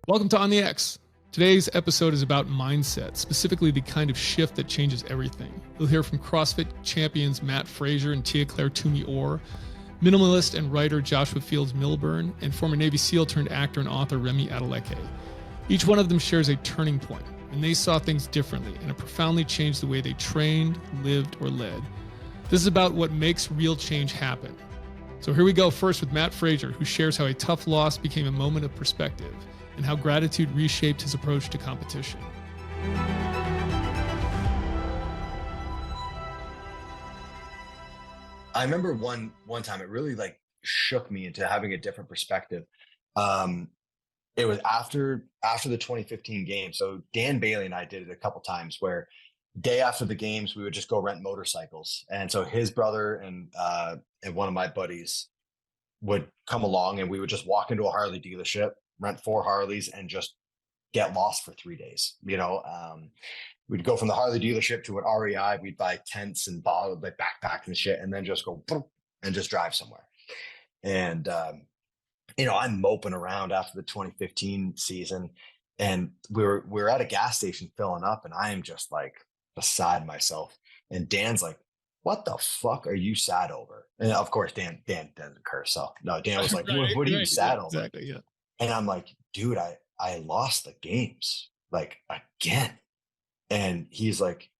Welcome to On the X. Today's episode is about mindset, specifically the kind of shift that changes everything. You'll hear from CrossFit champions Matt Fraser and Tia-Clair Toomey-Orr, minimalist and writer Joshua Fields Millburn, and former Navy SEAL turned actor and author Remi Adeleke. Each one of them shares a turning point, and they saw things differently, and it profoundly changed the way they trained, lived, or led. This is about what makes real change happen. So here we go first with Matt Fraser, who shares how a tough loss became a moment of perspective, and how gratitude reshaped his approach to competition. I remember one time it really shook me into having a different perspective. It was after the 2015 game. So Dan Bailey and I did it a couple times where day after the games, we would just go rent motorcycles. And so his brother and one of my buddies would come along and we would just walk into a Harley dealership, rent 4 Harleys, and just get lost for 3 days. We'd go from the Harley dealership to an REI. We'd buy tents and backpacks and shit, and then just go and just drive somewhere. And I'm moping around after the 2015 season, and we were at a gas station filling up, and I am just like beside myself. And Dan's like, "What the fuck are you sad over?" And of course, Dan doesn't curse, so no. Dan was like, right, "What are you sad over?" Exactly, yeah. And I'm like, "Dude, I lost the games again." And he's like,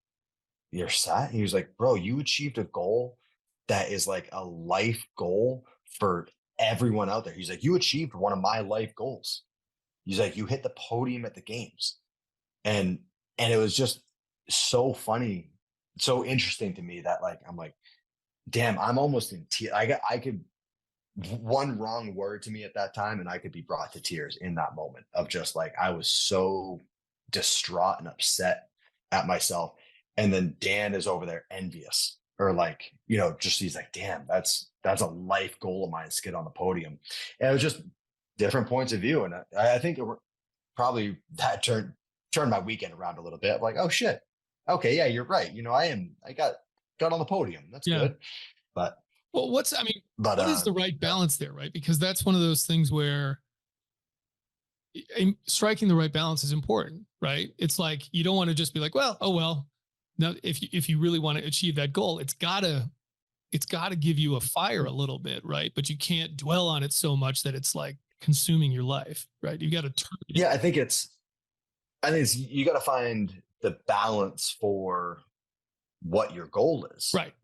"You're sad?" He was like, "Bro, you achieved a goal that is like a life goal for everyone out there." He's like, "You achieved one of my life goals." He's like, "You hit the podium at the games." And it was just so funny, so interesting to me that I'm like, damn, I'm almost in tears. I could one wrong word to me at that time and I could be brought to tears in that moment of just I was so distraught and upset at myself. And then Dan is over there envious or just he's like, "Damn, that's a life goal of mine to get on the podium." And it was just different points of view. And I think probably that turned my weekend around a little bit. Like, oh shit. Okay. Yeah, you're right. I got on the podium. That's good. But well, what is the right balance there, right? Because that's one of those things where striking the right balance is important, right? It's like, you don't want to just be like, well, oh, well, now if you really want to achieve that goal, it's gotta give you a fire a little bit, right? But you can't dwell on it so much that it's like consuming your life, right? You got to turn it. Yeah, I think it's you got to find the balance for what your goal is. Right.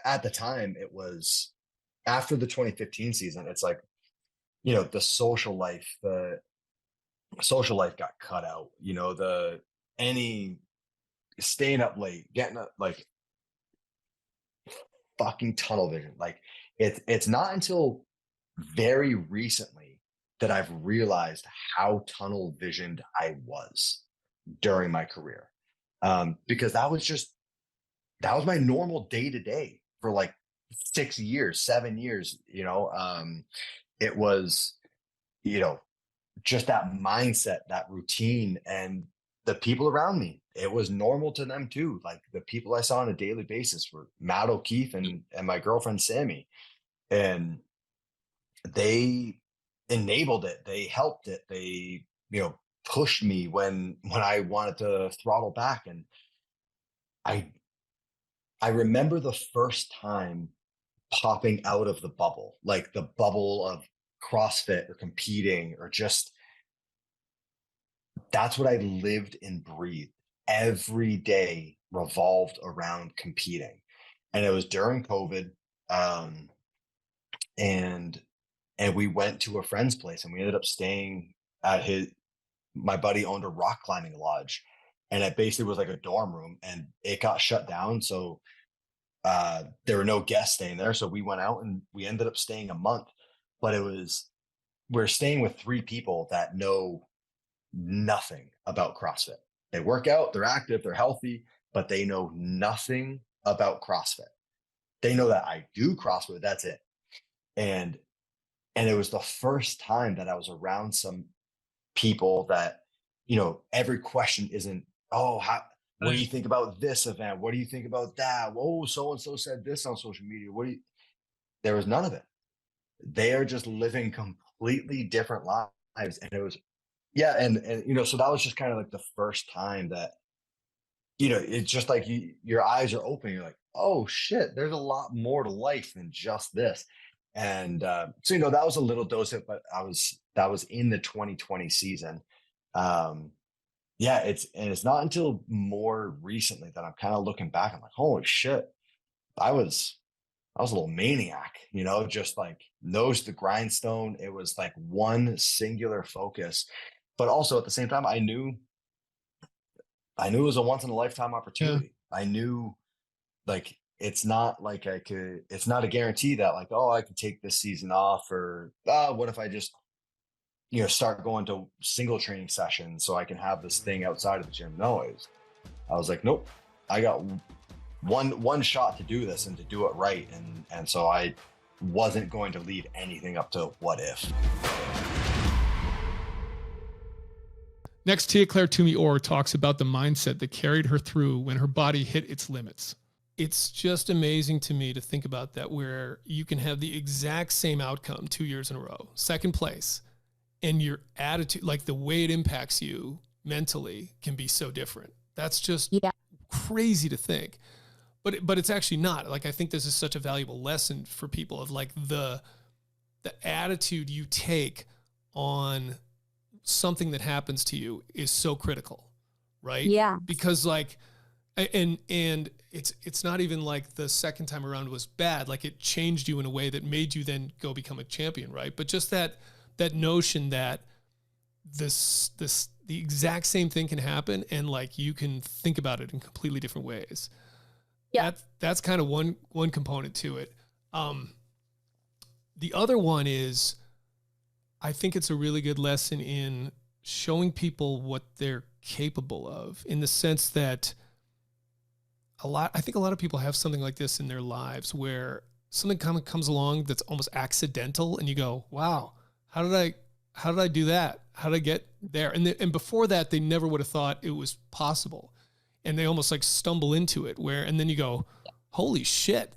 At the time it was after the 2015 season, it's like, the social life got cut out, any staying up late, getting up, fucking tunnel vision. It's not until very recently that I've realized how tunnel visioned I was during my career. Because that was my normal day to day for 6 years, 7 years, it was, just that mindset, that routine, and the people around me, it was normal to them too. Like the people I saw on a daily basis were Matt O'Keefe and my girlfriend, Sammy, and they enabled it. They helped it. They, pushed me when I wanted to throttle back. And I remember the first time popping out of the bubble, like the bubble of CrossFit or competing or just, that's what I lived and breathed. Every day revolved around competing. And it was during COVID. And we went to a friend's place and we ended up staying at my buddy owned a rock climbing lodge, and it basically was like a dorm room, and it got shut down. So there were no guests staying there. So we went out and we ended up staying a month, but we're staying with 3 people that know nothing about CrossFit. They work out, they're active, they're healthy, but they know nothing about CrossFit. They know that I do CrossFit, that's it. And it was the first time that I was around some people that, every question isn't, "Oh, what do you think about this event? What do you think about that? Oh, so-and-so said this on social media. There was none of it. they are just living completely different lives. And it was, yeah. And so that was just kind of like the first time that, it's just like your eyes are open. You're like, oh shit, there's a lot more to life than just this. And so, that was a little dose of, but that was in the 2020 season. Yeah, it's not until more recently that I'm kind of looking back. I'm like, holy shit, I was a little maniac, just like nose to grindstone. It was like one singular focus, but also at the same time, I knew it was a once in a lifetime opportunity. I knew, like, it's not like it's not a guarantee that, like, oh, I could take this season off, or what if I just, start going to single training sessions so I can have this thing outside of the gym. No, I was like, nope, I got one shot to do this and to do it right. And so I wasn't going to leave anything up to what if. Next, Tia-Clair Toomey-Orr talks about the mindset that carried her through when her body hit its limits. It's just amazing to me to think about that, where you can have the exact same outcome 2 years in a row, second place, and your attitude, like the way it impacts you mentally, can be so different. That's just crazy to think. But it's actually not. Like, I think this is such a valuable lesson for people of, like, the attitude you take on something that happens to you is so critical, right? Yeah. Because, like, and it's not even like the second time around was bad. Like, it changed you in a way that made you then go become a champion, right? But just that notion that the exact same thing can happen, and, like, you can think about it in completely different ways. Yeah. That's kind of one component to it. The other one is, I think it's a really good lesson in showing people what they're capable of, in the sense that I think a lot of people have something like this in their lives, where something kind of comes along that's almost accidental, and you go, wow, how did I do that? How did I get there? And before that, they never would have thought it was possible. And they almost like stumble into it, and then you go, holy shit,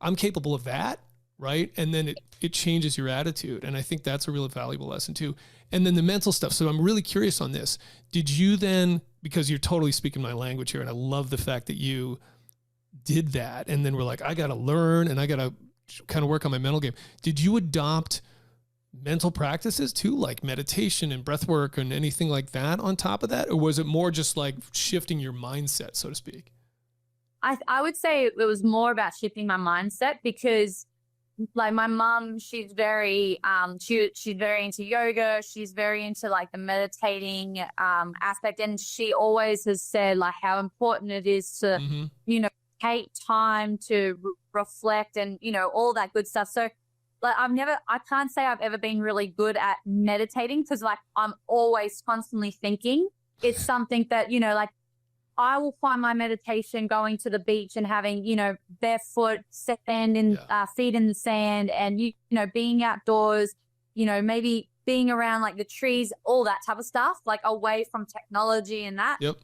I'm capable of that. Right. And then it changes your attitude. And I think that's a really valuable lesson too. And then the mental stuff. So I'm really curious on this. Did you then, because you're totally speaking my language here, and I love the fact that you did that, and then we're like, I got to learn and I got to kind of work on my mental game. Did you adopt mental practices too, like meditation and breath work and anything like that on top of that? Or was it more just like shifting your mindset, so to speak? I would say it was more about shifting my mindset, because, like, my mom, she's very she's very into yoga. She's very into, like, the meditating aspect, and she always has said, like, how important it is to take time to reflect and all that good stuff. So, like, I can't say I've ever been really good at meditating, because, like, I'm always constantly thinking. It's something that, like, I will find my meditation going to the beach and having, barefoot, sand in, feet in the sand, and, being outdoors, maybe being around, like, the trees, all that type of stuff, like, away from technology and that. Yep.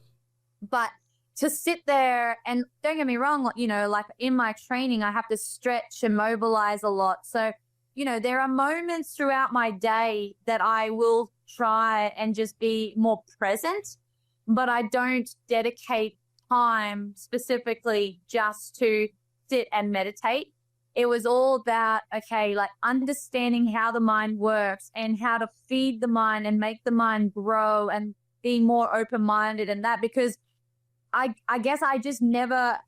But to sit there, and don't get me wrong, like, in my training, I have to stretch and mobilize a lot. So, there are moments throughout my day that I will try and just be more present, but I don't dedicate time specifically just to sit and meditate. It was all about, okay, like, understanding how the mind works and how to feed the mind and make the mind grow and being more open-minded and that, because I guess I just never,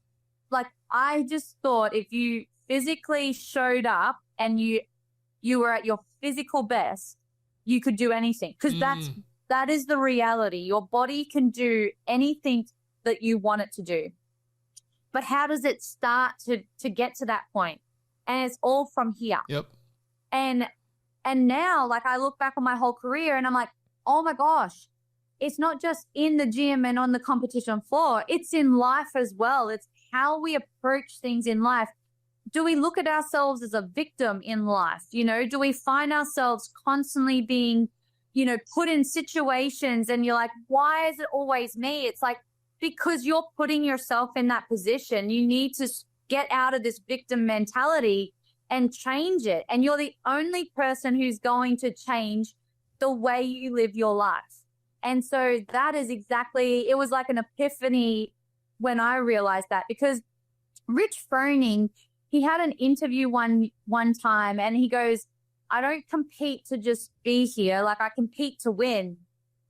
like, I just thought if you physically showed up and you were at your physical best, you could do anything, because that is the reality. Your body can do anything that you want it to do. But how does it start to get to that point? And it's all from here. Yep. And now, like, I look back on my whole career and I'm like, oh my gosh, it's not just in the gym and on the competition floor. It's in life as well. It's how we approach things in life. Do we look at ourselves as a victim in life? Do we find ourselves constantly being, put in situations, and you're like, why is it always me? It's like, because you're putting yourself in that position. You need to get out of this victim mentality and change it. And you're the only person who's going to change the way you live your life. And so that is exactly, it was like an epiphany when I realized that, because Rich Froning, he had an interview one time and he goes, I don't compete to just be here. Like, I compete to win.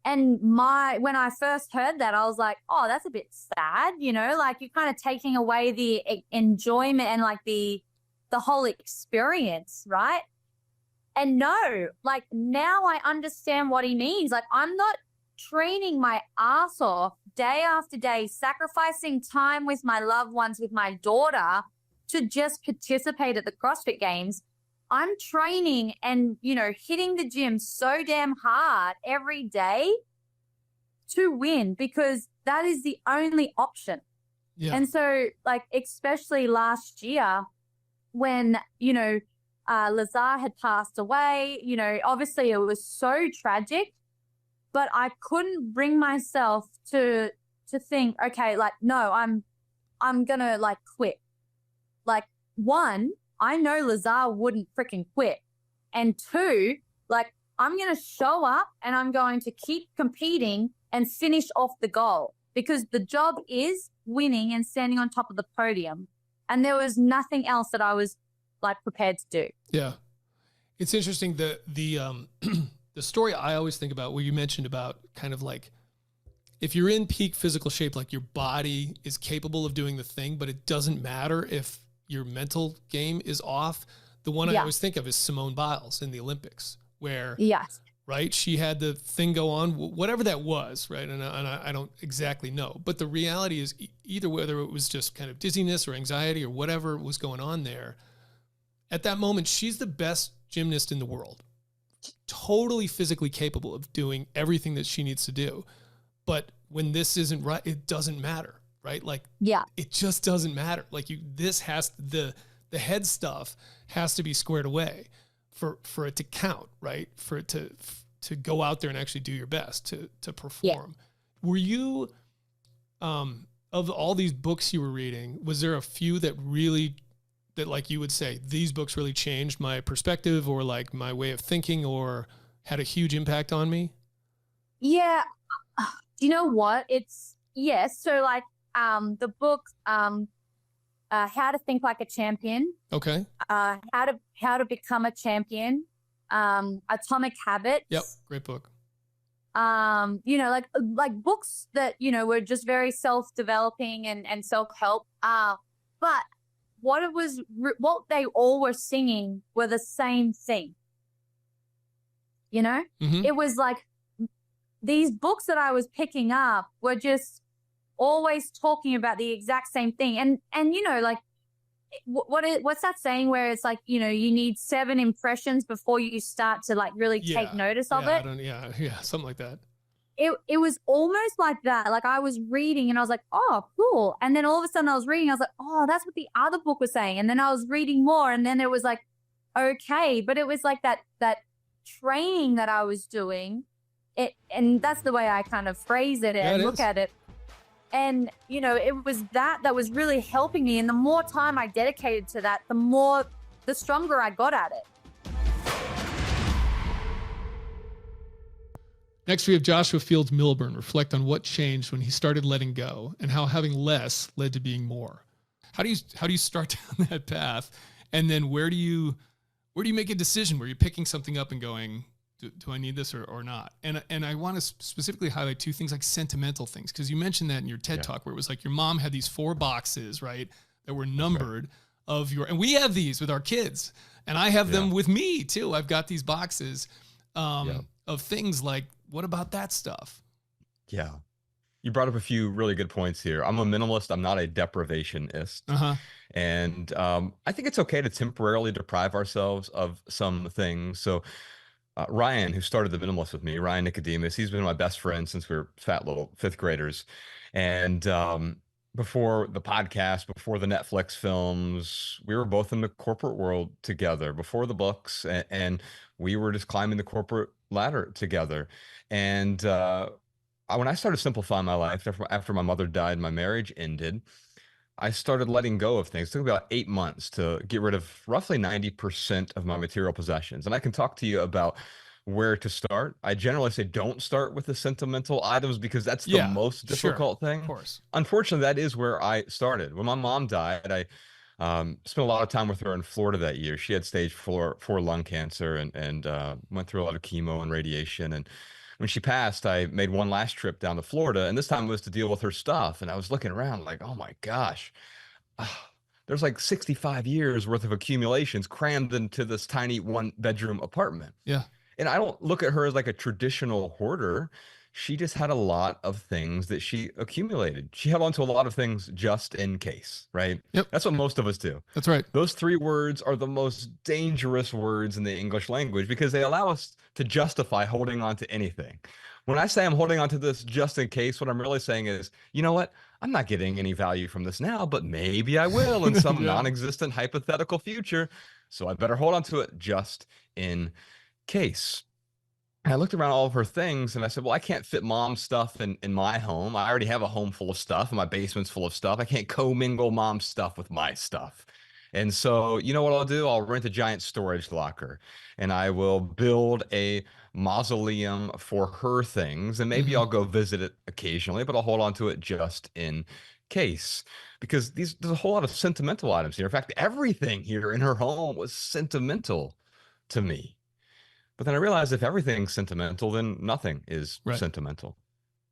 And when I first heard that, I was like, oh, that's a bit sad, you know, like you're kind of taking away the enjoyment and like the whole experience, right? And no, like now I understand what he means. Like, I'm not training my ass off day after day, sacrificing time with my loved ones, with my daughter, to just participate at the CrossFit Games. I'm training and, you know, hitting the gym so damn hard every day to win, because that is the only option. Yeah. And so, like, especially last year when, you know, Lazar had passed away, you know, obviously it was so tragic, but I couldn't bring myself to think, okay, like, no, I'm gonna like quit. Like, one, I know Lazar wouldn't freaking quit. And two, like, I'm going to show up and I'm going to keep competing and finish off the goal, because the job is winning and standing on top of the podium. And there was nothing else that I was like prepared to do. Yeah. It's interesting. The story I always think about, where you mentioned about kind of like, if you're in peak physical shape, like your body is capable of doing the thing, but it doesn't matter if your mental game is off. The one I always think of is Simone Biles in the Olympics, where, right, she had the thing go on, whatever that was, right? And I don't exactly know, but the reality is either whether it was just kind of dizziness or anxiety or whatever was going on there, at that moment, she's the best gymnast in the world, totally physically capable of doing everything that she needs to do. But when this isn't right, it doesn't matter. Right? Like, it just doesn't matter. Like, the head stuff has to be squared away for it to count, right? For it to go out there and actually do your best to perform. Yeah. Were you, of all these books you were reading, was there a few that like you would say, these books really changed my perspective or like my way of thinking or had a huge impact on me? Yeah. Do you know what? Yes. So like, the book, How to Think Like a Champion. Okay. How to Become a Champion. Atomic Habits. Yep. Great book. You know, like books that, you know, were just very self-developing and self-help. But what they all were singing were the same thing. You know, It was like these books that I was picking up were just always talking about the exact same thing. And you know, like, what's that saying where it's like, you know, you need 7 impressions before you start to like really take notice of it? Something like that. It was almost like that. Like, I was reading and I was like, oh, cool. And then all of a sudden I was reading, I was like, oh, that's what the other book was saying. And then I was reading more, and then it was like, okay. But it was like that training that I was doing it. And that's the way I kind of phrase it and look at it. And, you know, it was that was really helping me. And the more time I dedicated to that, the stronger I got at it. Next, we have Joshua Fields Millburn reflect on what changed when he started letting go and how having less led to being more. How do you start down that path? And then where do you make a decision where you're picking something up and going, do I need this or not? And I want to specifically highlight 2 things, like sentimental things, because you mentioned that in your TED Talk, where it was like your mom had these 4 boxes, right, that were numbered and we have these with our kids, and I have them with me too. I've got these boxes of things like, what about that stuff? Yeah. You brought up a few really good points here. I'm a minimalist. I'm not a deprivationist. And I think it's okay to temporarily deprive ourselves of some things. So Ryan, who started the Minimalist with me, Ryan Nicodemus, he's been my best friend since we were fat little 5th graders. And before the podcast, before the Netflix films, we were both in the corporate world together, before the books, and we were just climbing the corporate ladder together. And when I started simplifying my life after my mother died, my marriage ended, I started letting go of things. It took about 8 months to get rid of roughly 90% of my material possessions. And I can talk to you about where to start. I generally say don't start with the sentimental items because that's the Yeah, most sure. difficult thing. Of course. Unfortunately, that is where I started. When my mom died, I spent a lot of time with her in Florida that year. She had stage four lung cancer and went through a lot of chemo and radiation. And when she passed, I made one last trip down to Florida, and this time it was to deal with her stuff. And I was looking around like, oh my gosh, there's like 65 years worth of accumulations crammed into this tiny one bedroom apartment. Yeah. And I don't look at her as like a traditional hoarder. She just had a lot of things that she accumulated. She held on to a lot of things just in case, right? Yep. That's what most of us do. That's right. Those three words are the most dangerous words in the English language because they allow us to justify holding on to anything. When I say I'm holding on to this just in case, what I'm really saying is, you know what? I'm not getting any value from this now, but maybe I will in some Yeah. non-existent hypothetical future. So I better hold on to it just in case. And I looked around all of her things and I said, well, I can't fit mom's stuff in my home. I already have a home full of stuff and my basement's full of stuff. I can't commingle mom's stuff with my stuff. And so, you know what I'll do? I'll rent a giant storage locker and I will build a mausoleum for her things. And maybe I'll go visit it occasionally, but I'll hold on to it just in case because there's a whole lot of sentimental items here. In fact, everything here in her home was sentimental to me. But then I realized if everything's sentimental, then nothing is sentimental.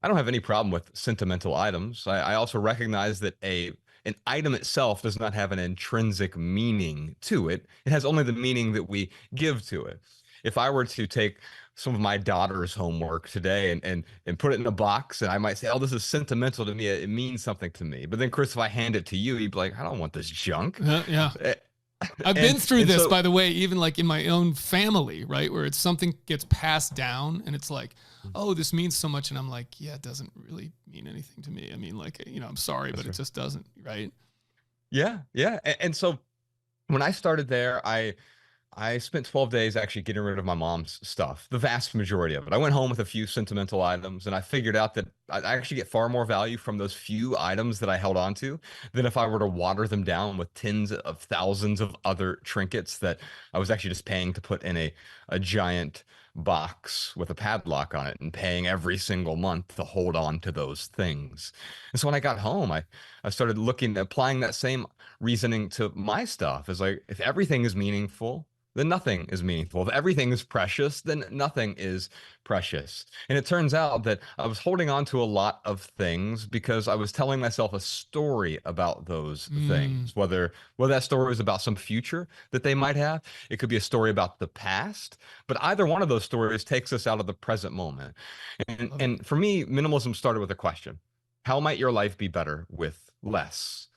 I don't have any problem with sentimental items. I also recognize that an item itself does not have an intrinsic meaning to it. It has only the meaning that we give to it. If I were to take some of my daughter's homework today and put it in a box, and I might say, oh, this is sentimental to me. It means something to me. But then, Chris, if I hand it to you, you'd be like, I don't want this junk. Yeah. I've been through this, by the way, even like in my own family, right? Where it's something gets passed down and it's like, oh, this means so much. And I'm like, yeah, it doesn't really mean anything to me. I mean, like, I'm sorry, but it just doesn't, right? Yeah. Yeah. And so when I started there, I spent 12 days actually getting rid of my mom's stuff, the vast majority of it. I went home with a few sentimental items and I figured out that I actually get far more value from those few items that I held on to than if I were to water them down with tens of thousands of other trinkets that I was actually just paying to put in a giant box with a padlock on it and paying every single month to hold on to those things. And so when I got home, I started applying that same reasoning to my stuff. It's like, if everything is meaningful, then nothing is meaningful. If everything is precious, then nothing is precious. And it turns out that I was holding on to a lot of things because I was telling myself a story about those things, whether that story was about some future that they might have. It could be a story about the past, but either one of those stories takes us out of the present moment. And for me, minimalism started with a question: how might your life be better with less?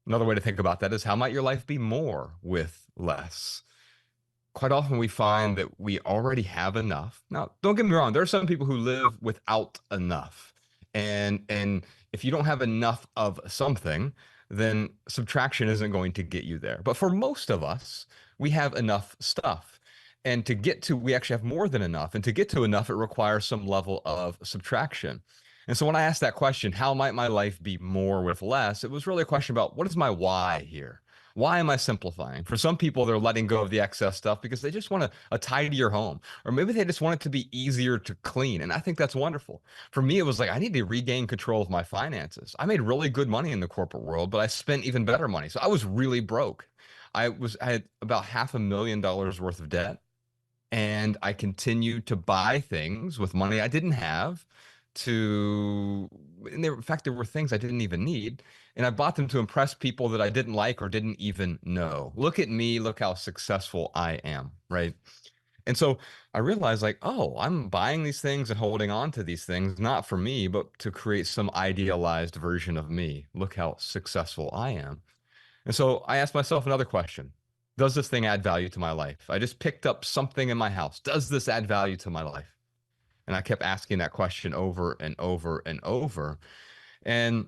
Another way to think about that is, how might your life be more with less? Quite often we find that we already have enough. Now, don't get me wrong, there are some people who live without enough. And if you don't have enough of something, then subtraction isn't going to get you there. But for most of us, we have enough stuff. And we actually have more than enough. And to get to enough, it requires some level of subtraction. And so when I asked that question, how might my life be more with less? It was really a question about, what is my why here? Why am I simplifying? For some people, they're letting go of the excess stuff because they just want a tidier home, or maybe they just want it to be easier to clean. And I think that's wonderful. For me, it was like, I need to regain control of my finances. I made really good money in the corporate world, but I spent even better money. So I was really broke. I had about $500,000 worth of debt, and I continued to buy things with money I didn't have. In fact, there were things I didn't even need, and I bought them to impress people that I didn't like or didn't even know. Look at me, look how successful I am, right? And so I realized, like, oh, I'm buying these things and holding on to these things, not for me, but to create some idealized version of me. Look how successful I am. And so I asked myself another question: does this thing add value to my life? I just picked up something in my house. Does this add value to my life? And I kept asking that question over and over and over. And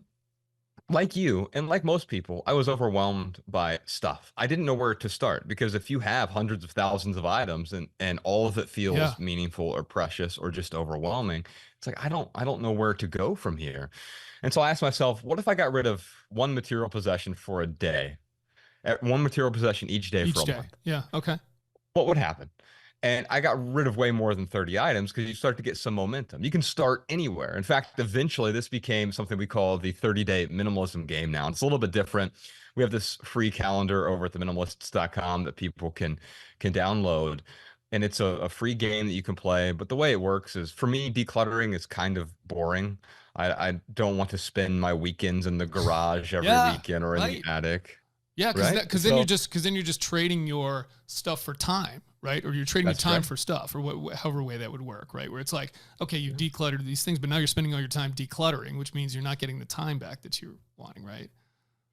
like you and like most people, I was overwhelmed by stuff. I didn't know where to start because if you have hundreds of thousands of items and all of it Yeah. feels meaningful or precious or just overwhelming, it's like I don't know where to go from here. And so I asked myself, what if I got rid of one material possession for a day? One material possession each day for Each a day. month. Yeah. Okay. What would happen? And I got rid of way more than 30 items because you start to get some momentum. You can start anywhere. In fact, eventually this became something we call the 30-day minimalism game now. It's a little bit different. We have this free calendar over at the minimalists.com that people can download. And it's a free game that you can play. But the way it works is, for me, decluttering is kind of boring. I don't want to spend my weekends in the garage every weekend or in the attic. Yeah, because then you're just trading your stuff for time, right? Or you're trading your time for stuff, or however way that would work, right? Where it's like, okay, you decluttered these things, but now you're spending all your time decluttering, which means you're not getting the time back that you're wanting, right?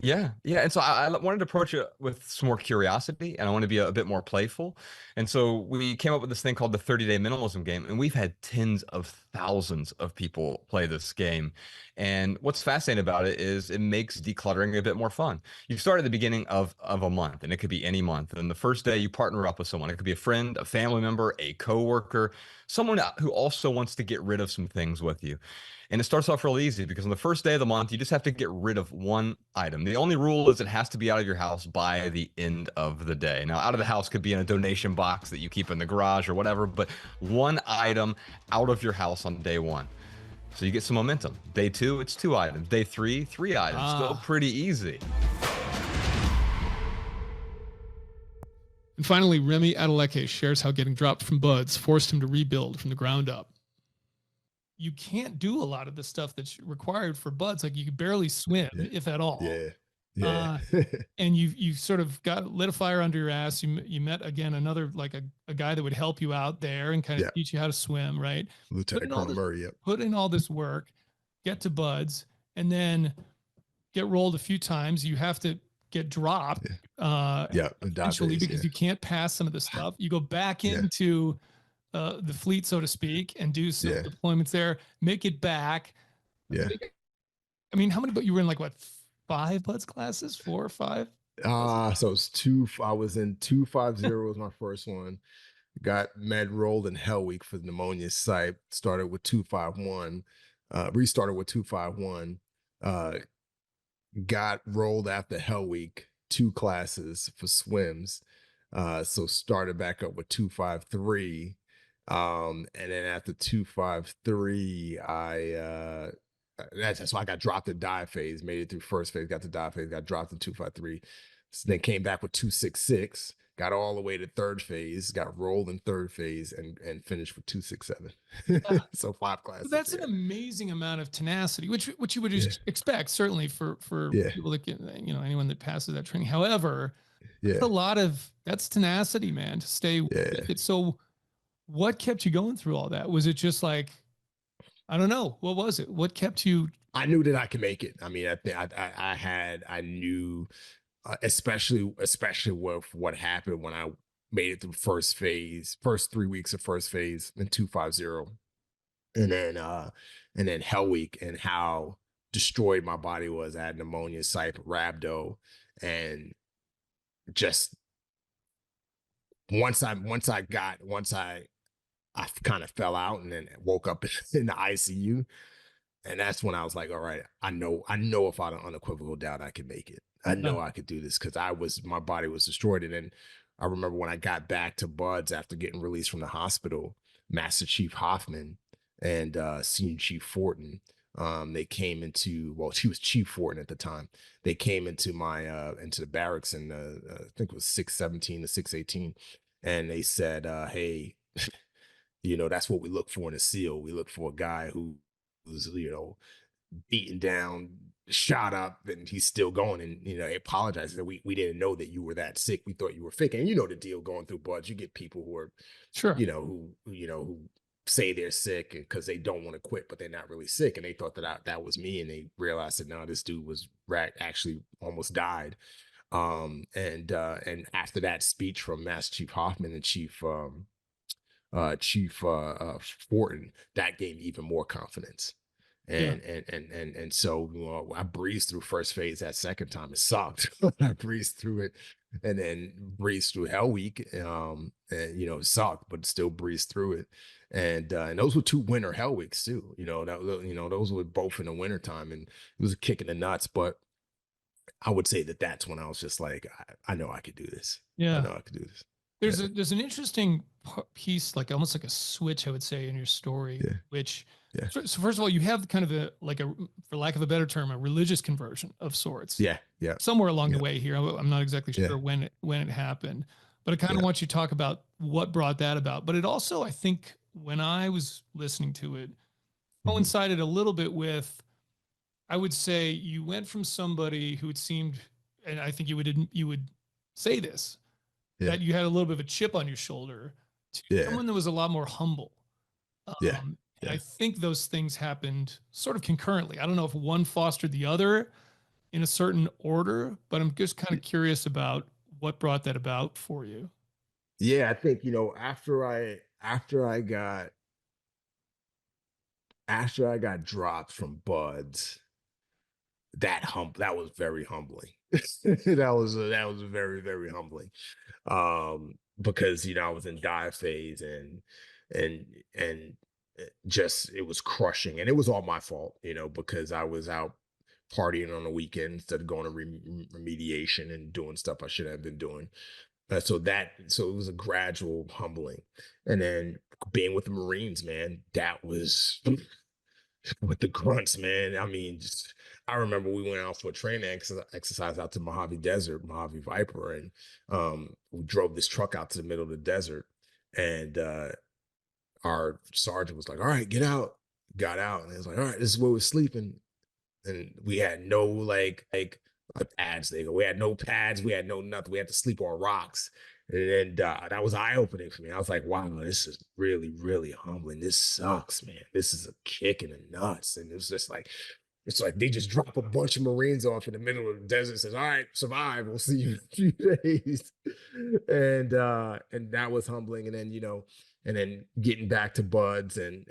Yeah. And so I wanted to approach it with some more curiosity, and I want to be a bit more playful. And so we came up with this thing called the 30-day minimalism game, and we've had tens of thousands of people play this game. And what's fascinating about it is it makes decluttering a bit more fun. You start at the beginning of a month, and it could be any month. And the first day you partner up with someone. It could be a friend, a family member, a coworker, someone who also wants to get rid of some things with you. And it starts off real easy because on the first day of the month, you just have to get rid of one item. The only rule is it has to be out of your house by the end of the day. Now, out of the house could be in a donation box that you keep in the garage or whatever, but one item out of your house on day one. So you get some momentum. Day two, it's 2 items. Day three, 3 items. Still pretty easy. And finally, Remi Adeleke shares how getting dropped from buds forced him to rebuild from the ground up. You can't do a lot of the stuff that's required for buds. Like you could barely swim, if at all. Yeah. And you sort of lit a fire under your ass. You met again another, like a guy that would help you out there and kind of teach you how to swim, right? Lieutenant Colonel Murray. Put in all this work, get to buds, and then get rolled a few times. You have to get dropped. Eventually, because you can't pass some of the stuff. You go back into the fleet, so to speak, and do some deployments there, make it back. Yeah. I mean, how many, but you were in like what, 5 buds classes, 4 or 5? So it's 2. I was in 250 was my first one. Got med rolled in Hell Week for the pneumonia site. Started with 251. Restarted with 251. Got rolled after Hell Week, 2 classes for swims. So started back up with 253. And then after 253, so I got dropped in dive phase, made it through first phase, got to dive phase, got dropped in 253. So then came back with 266, got all the way to third phase, got rolled in third phase, and finished with 267. So 5 classes. So that's an amazing amount of tenacity, which you would expect, certainly for people that get, anyone that passes that training. However, that's tenacity, man, to stay with it. So what kept you going through all that? Was it just like, I don't know, what was it? What kept you? I knew that I could make it. I mean, I knew, especially with what happened when I made it through first 3 weeks of first phase in 250, and then Hell Week, and how destroyed my body was. I had pneumonia, psych, rhabdo, and just once I kind of fell out and then woke up in the ICU. And that's when I was like, all right, I know without an unequivocal doubt I can make it. I know I could do this, because my body was destroyed. And then I remember when I got back to buds after getting released from the hospital, Master Chief Hoffman and Senior Chief Fortin, they came into, she was Chief Fortin at the time. They came into into the barracks in I think it was 617 to 618. And they said, hey, that's what we look for in a SEAL. We look for a guy who's, beaten down, shot up, and he's still going. And, they apologized that we didn't know that you were that sick. We thought you were sick. And the deal going through buds, you get people who are, who say they're sick because they don't want to quit, but they're not really sick. And they thought that was me. And they realized that, no, this dude was actually almost died. And after that speech from Master Chief Hoffman and Chief Fortin, that gave me even more confidence. And so, you know, I breezed through first phase. That second time it sucked. I breezed through it, and then breezed through Hell Week. And you know, it sucked, but still breezed through it. And those were 2 winter Hell Weeks too. You know, those were both in the winter time, and it was a kick in the nuts. But I would say that that's when I was just like, I know I could do this. I know I could do this. There's an interesting piece, like almost like a switch, I would say, in your story, which, so first of all, you have kind of for lack of a better term, a religious conversion of sorts. Somewhere along the way here. I'm not exactly sure when it happened, but I kind of want you to talk about what brought that about. But it also, I think when I was listening to it, coincided a little bit with, I would say you went from somebody who it seemed, and I think you would say this, that you had a little bit of a chip on your shoulder, to someone that was a lot more humble. And I think those things happened sort of concurrently. I don't know if one fostered the other in a certain order, but I'm just kind of curious about what brought that about for you. Yeah, I think, you know, after I got dropped from Buds, that was very humbling. that was very, very humbling. Because, you know, I was in dive phase, and just, it was crushing, and it was all my fault, you know, because I was out partying on the weekend instead of going to remediation and doing stuff I should have been doing. So it was a gradual humbling. And then being with the Marines, man, that was with the grunts, man. I mean, I remember we went out for a training exercise out to Mojave Desert, Mojave Viper, and we drove this truck out to the middle of the desert, and our sergeant was like, "All right, get out." Got out, and it was like, "All right, this is where we're sleeping." And we had no like pads. We had no pads. We had no nothing. We had to sleep on rocks. And that was eye-opening for me. I was like, wow, this is really, really humbling. This sucks, man. This is a kick in the nuts. And it was just like, it's like they just drop a bunch of Marines off in the middle of the desert and says, all right, survive. We'll see you in a few days. And that was humbling. And then, you know, and then getting back to Buds and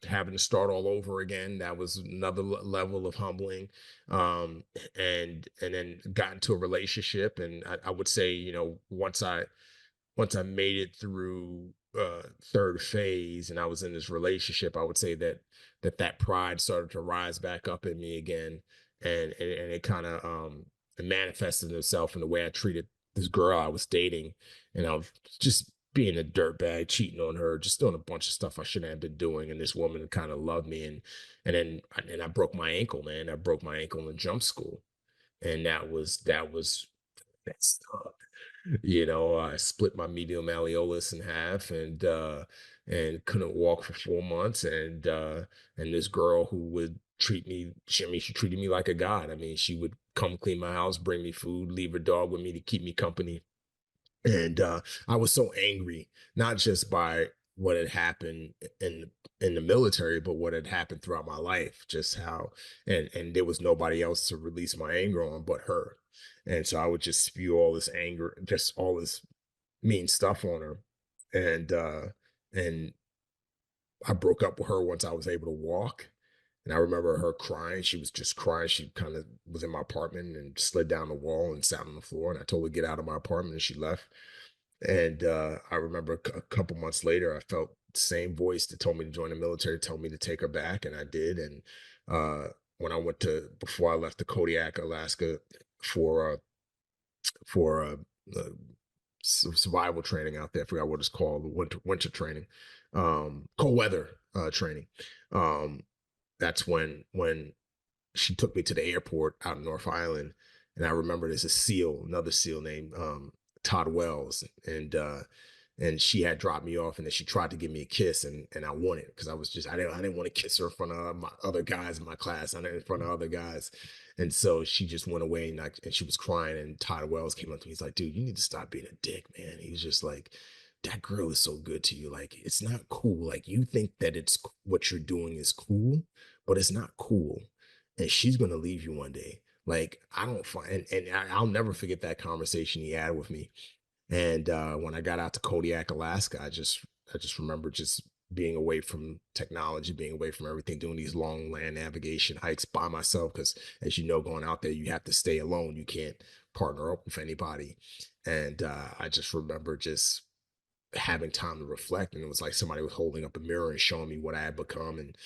having to start all over again, that was another level of humbling. And then got into a relationship, and I would say, you know, once I made it through third phase and I was in this relationship, I would say that pride started to rise back up in me again, and it kind of manifested itself in the way I treated this girl I was dating, and I was just being a dirtbag, cheating on her, just doing a bunch of stuff I shouldn't have been doing. And this woman kind of loved me. And then I broke my ankle, man. I broke my ankle in jump school. And that sucked. You know, I split my medial malleolus in half, and couldn't walk for 4 months. And this girl who would treat me, she treated me like a god. I mean, she would come clean my house, bring me food, leave her dog with me to keep me company. And I was so angry, not just by what had happened in the military, but what had happened throughout my life, just how, and there was nobody else to release my anger on but her. And so I would just spew all this anger, just all this mean stuff on her. And I broke up with her once I was able to walk. And I remember her crying. She was just crying. She kind of was in my apartment and slid down the wall and sat on the floor. And I told her to get out of my apartment, and she left. And I remember a couple months later, I felt the same voice that told me to join the military, told me to take her back, and I did. And when I before I left to Kodiak, Alaska, for survival training out there, I forgot what it's called, winter training, cold weather training. That's when she took me to the airport out in North Island, and I remember there's another SEAL named Todd Wells, and she had dropped me off, and then she tried to give me a kiss, and I wanted, because I didn't want to kiss her in front of my other guys in my class, in front of other guys, and so she just went away, and she was crying, and Todd Wells came up to me. He's like, dude, you need to stop being a dick, man. He was just like, that girl is so good to you. Like, it's not cool. Like, you think that it's what you're doing is cool, but it's not cool. And she's going to leave you one day. Like, I don't find, and I'll never forget that conversation he had with me. And when I got out to Kodiak, Alaska, I just remember just being away from technology, being away from everything, doing these long land navigation hikes by myself. Because as you know, going out there, you have to stay alone. You can't partner up with anybody. And I just remember just having time to reflect, and it was like somebody was holding up a mirror and showing me what I had become, and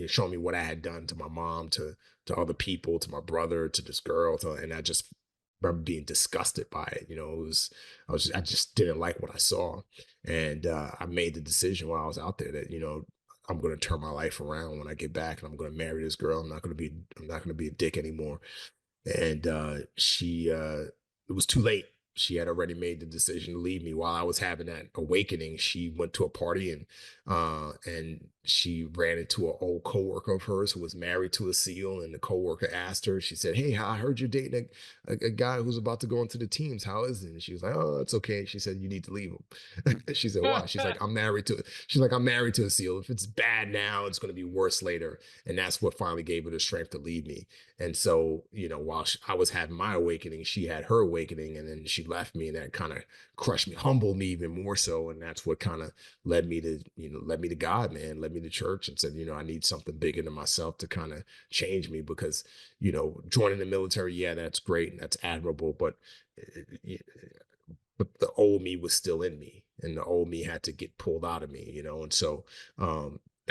showing me what I had done to my mom, to other people, to my brother, to this girl, and I just remember being disgusted by it. I just didn't like what I saw, and I made the decision while I was out there that I'm going to turn my life around when I get back, and I'm going to marry this girl. I'm not going to be a dick anymore. And it was too late. She had already made the decision to leave me. While I was having that awakening, she went to a party and she ran into an old coworker of hers who was married to a SEAL. And the coworker asked her, she said, "Hey, I heard you're dating a guy who's about to go into the teams. How is it?" And she was like, "Oh, it's okay." She said, "You need to leave him." She said, "Why?" She's like, I'm married to a SEAL. If it's bad now, it's going to be worse later. And that's what finally gave her the strength to leave me. And so, while I was having my awakening, she had her awakening, and then she left me, and that kind of crushed me, humbled me even more so. And that's what kind of led me to God, man, led me to church, and said, I need something bigger than myself to kind of change me, because, joining the military, yeah, that's great and that's admirable, but the old me was still in me, and the old me had to get pulled out of me, and so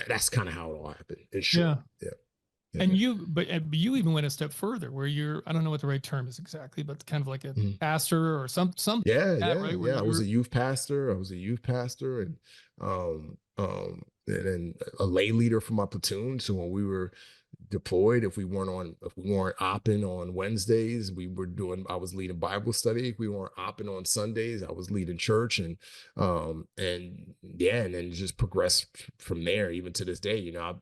that's kind of how it all happened. In short. Yeah. And you even went a step further, where I don't know what the right term is exactly, but kind of like a pastor or some. Yeah. Right? Yeah. I was a youth pastor. And then a lay leader for my platoon. So when we were deployed, if we weren't opping on Wednesdays, I was leading Bible study. If we weren't opping on Sundays, I was leading church, and then just progressed from there. Even to this day, I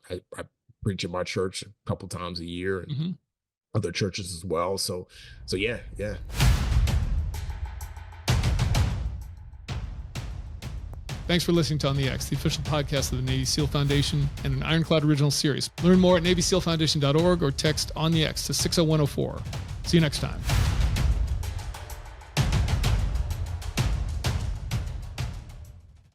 preach at my church a couple times a year, and other churches as well. So yeah. Thanks for listening to On the X, the official podcast of the Navy SEAL Foundation and an Ironclad original series. Learn more at NavySEALFoundation.org or text On the X to 60104. See you next time.